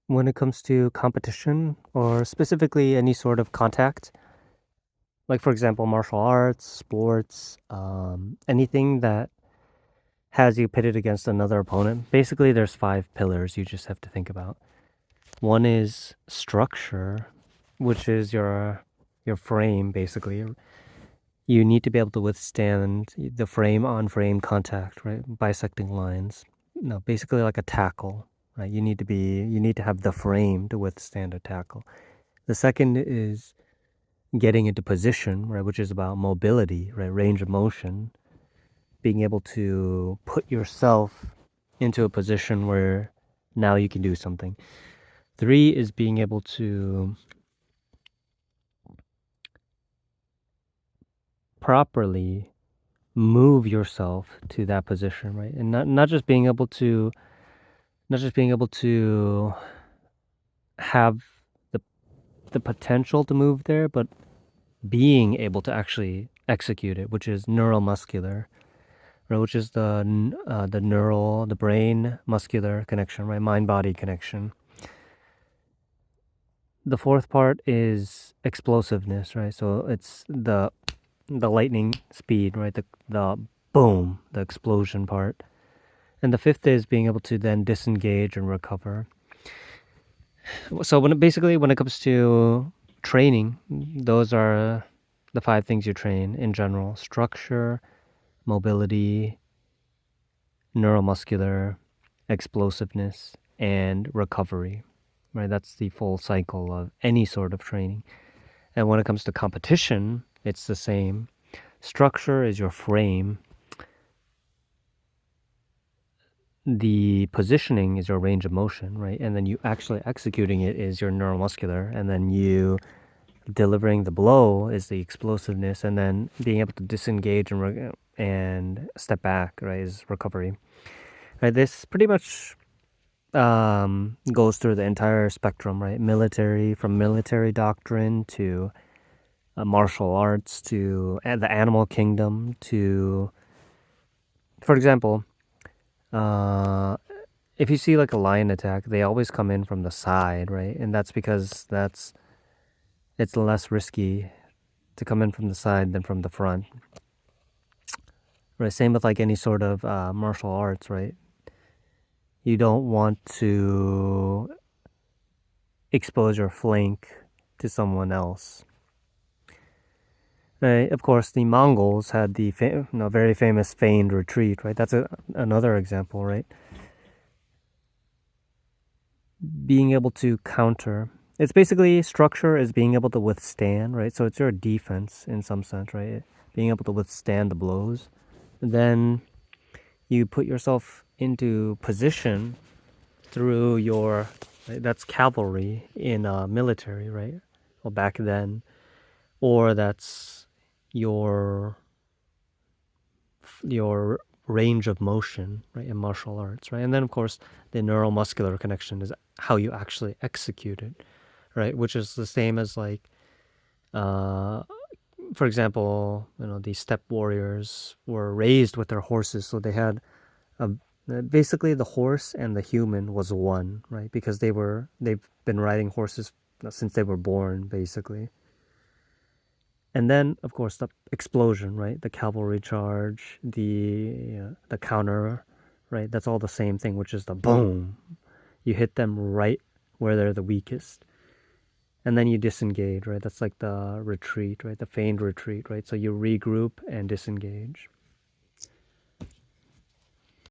When it comes to competition or specifically any sort of contact, like for example, martial arts, sports, anything that has you pitted against another opponent, basically there's five pillars you just have to think about. One is structure, which is your frame basically. You need to be able to withstand the frame on frame contact, right? Bisecting lines. No, basically like a tackle, right? You need to have the frame to withstand a tackle. The second is getting into position, right, which is about mobility, right, range of motion, being able to put yourself into a position where now you can do something. Three is being able to properly move yourself to that position, right? And not just being able to have the the potential to move there, but being able to actually execute it, which is neuromuscular, right? Which is the brain muscular connection, right? Mind body connection. The fourth part is explosiveness, right? So it's the lightning speed, right? The boom, the explosion part. And the fifth is being able to then disengage and recover. So when it comes to training, those are the five things you train in general: structure, mobility, neuromuscular, explosiveness, and recovery. Right? That's the full cycle of any sort of training. And when it comes to competition, it's the same. Structure is your frame. The positioning is your range of motion, right? And then you actually executing it is your neuromuscular. And then you delivering the blow is the explosiveness. And then being able to disengage and step back, right, is recovery. Right? This pretty much goes through the entire spectrum, right? From military doctrine to martial arts to the animal kingdom to, for example, uh, if you see like a lion attack, they always come in from the side, right? And that's because it's less risky to come in from the side than from the front, right? Same with like any sort of martial arts, right? You don't want to expose your flank to someone else. Right. Of course, the Mongols had the very famous feigned retreat, right? That's another example, right? Being able to counter. It's basically structure is being able to withstand, right? So it's your defense in some sense, right? Being able to withstand the blows. Then you put yourself into position through right, that's cavalry in military, right? Well, back then, or that's your your range of motion, right, in martial arts, right? And then of course the neuromuscular connection is how you actually execute it, right? Which is the same as like, uh, for example, the steppe warriors were raised with their horses, so they had a basically the horse and the human was one, right? Because they've been riding horses since they were born, basically. And then, of course, the explosion, right? The cavalry charge, the counter, right? That's all the same thing, which is the boom. You hit them right where they're the weakest, and then you disengage, right? That's like the retreat, right? The feigned retreat, right? So you regroup and disengage.